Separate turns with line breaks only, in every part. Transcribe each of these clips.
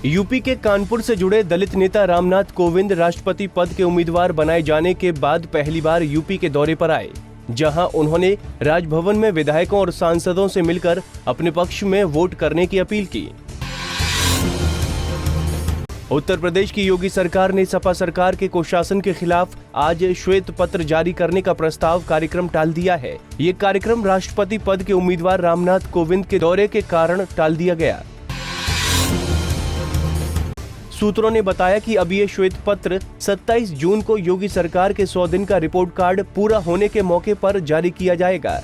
UP के कानपुर से जुड़े दलित नेता रामनाथ कोविंद राष्ट्रपति पद के उम्मीदवार बनाए जाने के बाद पहली बार यूपी के दौरे पर आए, जहां उन्होंने राजभवन में विधायकों और सांसदों से मिलकर अपने पक्ष में वोट करने की अपील की। उत्तर प्रदेश की योगी सरकार ने सपा सरकार के कुशासन के खिलाफ आज श्वेत पत्र जारी करने का प्रस्ताव कार्यक्रम टाल दिया है। ये कार्यक्रम राष्ट्रपति पद के उम्मीदवार रामनाथ कोविंद के दौरे के कारण टाल दिया गया। सूत्रों ने बताया कि अब ये श्वेत पत्र 27 जून को योगी सरकार के 100 दिन का रिपोर्ट कार्ड पूरा होने के मौके पर जारी किया जाएगा।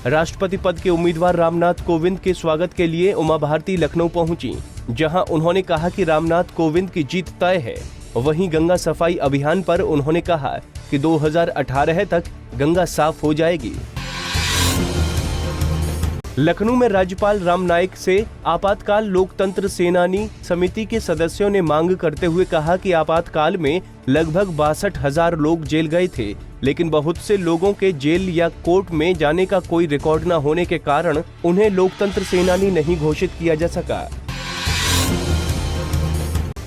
राष्ट्रपति पद के उम्मीदवार रामनाथ कोविंद के स्वागत के लिए उमा भारती लखनऊ पहुंची, जहां उन्होंने कहा कि रामनाथ कोविंद की जीत तय है। वहीं गंगा सफाई अभियान पर उन्होंने कहा कि 2018 तक गंगा साफ हो जाएगी। लखनऊ में राज्यपाल राम नाईक से आपातकाल लोकतंत्र सेनानी समिति के सदस्यों ने मांग करते हुए कहा कि आपातकाल में लगभग 62,000 लोग जेल गए थे, लेकिन बहुत से लोगों के जेल या कोर्ट में जाने का कोई रिकॉर्ड न होने के कारण उन्हें लोकतंत्र सेनानी नहीं घोषित किया जा सका।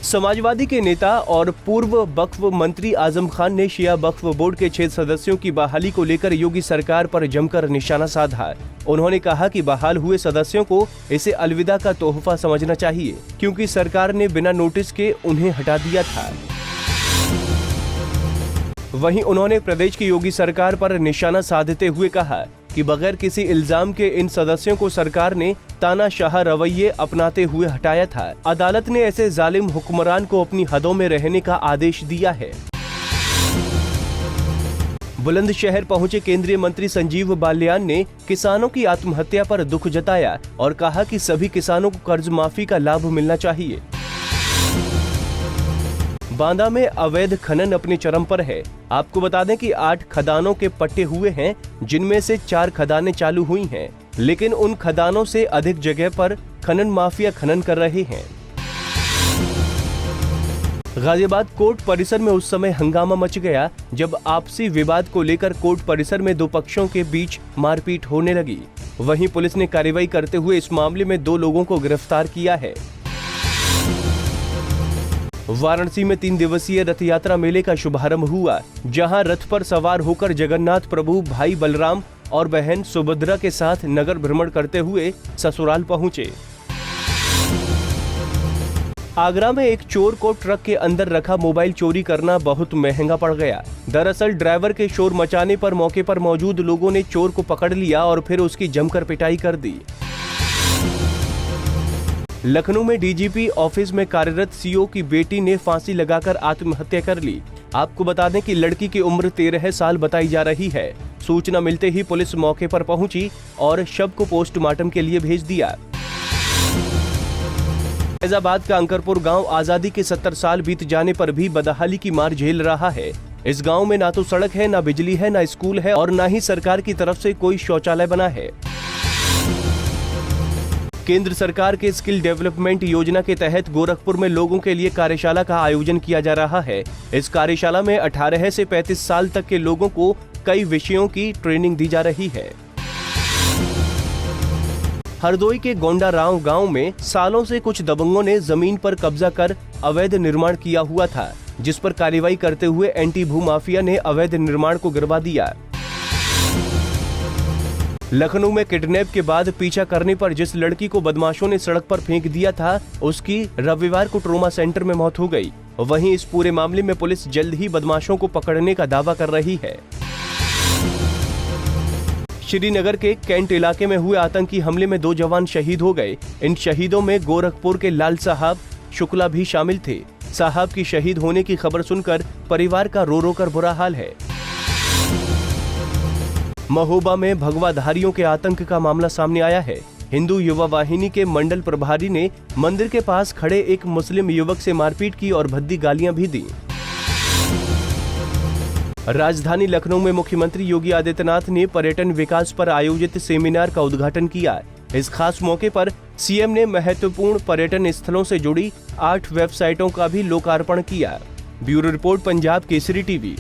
समाजवादी के नेता और पूर्व वक्फ मंत्री आजम खान ने शिया वक्फ बोर्ड के 6 सदस्यों की बहाली को लेकर योगी सरकार पर जमकर निशाना साधा। उन्होंने कहा कि बहाल हुए सदस्यों को इसे अलविदा का तोहफा समझना चाहिए, क्योंकि सरकार ने बिना नोटिस के उन्हें हटा दिया था। वहीं उन्होंने प्रदेश की योगी सरकार पर निशाना साधते हुए कहा कि बगैर किसी इल्जाम के इन सदस्यों को सरकार ने तानाशाह रवैये अपनाते हुए हटाया था। अदालत ने ऐसे जालिम हुक्मरान को अपनी हदों में रहने का आदेश दिया है। बुलंदशहर पहुंचे केंद्रीय मंत्री संजीव बालियान ने किसानों की आत्महत्या पर दुख जताया और कहा कि सभी किसानों को कर्ज माफी का लाभ मिलना चाहिए। बांदा में अवैध खनन अपने चरम पर है। आपको बता दें कि 8 खदानों के पट्टे हुए हैं, जिनमें से 4 खदानें चालू हुई हैं, लेकिन उन खदानों से अधिक जगह पर खनन माफिया खनन कर रहे हैं। गाजियाबाद कोर्ट परिसर में उस समय हंगामा मच गया जब आपसी विवाद को लेकर कोर्ट परिसर में 2 पक्षों के बीच मारपीट होने लगी। वहीं पुलिस ने कार्रवाई करते हुए इस मामले में 2 लोगों को गिरफ्तार किया है। वाराणसी में 3 दिवसीय रथ यात्रा मेले का शुभारंभ हुआ, जहां रथ पर सवार होकर जगन्नाथ प्रभु भाई बलराम और बहन सुभद्रा के साथ नगर भ्रमण करते हुए ससुराल पहुंचे। आगरा में एक चोर को ट्रक के अंदर रखा मोबाइल चोरी करना बहुत महंगा पड़ गया। दरअसल ड्राइवर के शोर मचाने पर मौके पर मौजूद लोगों ने चोर को पकड़ लिया और फिर उसकी जमकर पिटाई कर दी। लखनऊ में डीजीपी ऑफिस में कार्यरत सीओ की बेटी ने फांसी लगाकर आत्महत्या कर ली। आपको बता दें कि लड़की की उम्र 13 साल बताई जा रही है। सूचना मिलते ही पुलिस मौके पर पहुंची और शव को पोस्टमार्टम के लिए भेज दिया। फैजाबाद का अंकरपुर गांव आजादी के 70 साल बीत जाने पर भी बदहाली की मार झेल रहा है। इस गांव में ना तो सड़क है, ना बिजली है, ना स्कूल है और ना ही सरकार की तरफ से कोई शौचालय बना है। केंद्र सरकार के स्किल डेवलपमेंट योजना के तहत गोरखपुर में लोगों के लिए कार्यशाला का आयोजन किया जा रहा है। इस कार्यशाला में 18 से 35 साल तक के लोगों को कई विषयों की ट्रेनिंग दी जा रही है। हरदोई के गोंडाराव गांव में सालों से कुछ दबंगों ने जमीन पर कब्जा कर अवैध निर्माण किया हुआ था, जिस पर कार्रवाई करते हुए एंटी भू माफिया ने अवैध निर्माण को गिरवा दिया। लखनऊ में किडनैप के बाद पीछा करने पर जिस लड़की को बदमाशों ने सड़क पर फेंक दिया था, उसकी रविवार को ट्रोमा सेंटर में मौत हो गई। वहीं इस पूरे मामले में पुलिस जल्द ही बदमाशों को पकड़ने का दावा कर रही है। श्रीनगर के कैंट इलाके में हुए आतंकी हमले में 2 जवान शहीद हो गए। इन शहीदों में गोरखपुर के लाल साहब शुक्ला भी शामिल थे। साहब की शहीद होने की खबर सुनकर परिवार का रो रो कर बुरा हाल है। महोबा में भगवाधारियों के आतंक का मामला सामने आया है। हिंदू युवा वाहिनी के मंडल प्रभारी ने मंदिर के पास खड़े एक मुस्लिम युवक से मारपीट की और भद्दी गालियां भी दी। राजधानी लखनऊ में मुख्यमंत्री योगी आदित्यनाथ ने पर्यटन विकास पर आयोजित सेमिनार का उद्घाटन किया। इस खास मौके पर सीएम ने महत्वपूर्ण पर्यटन स्थलों से जुड़ी 8 वेबसाइटों का भी लोकार्पण किया। Bureau report, Punjab Kesari TV.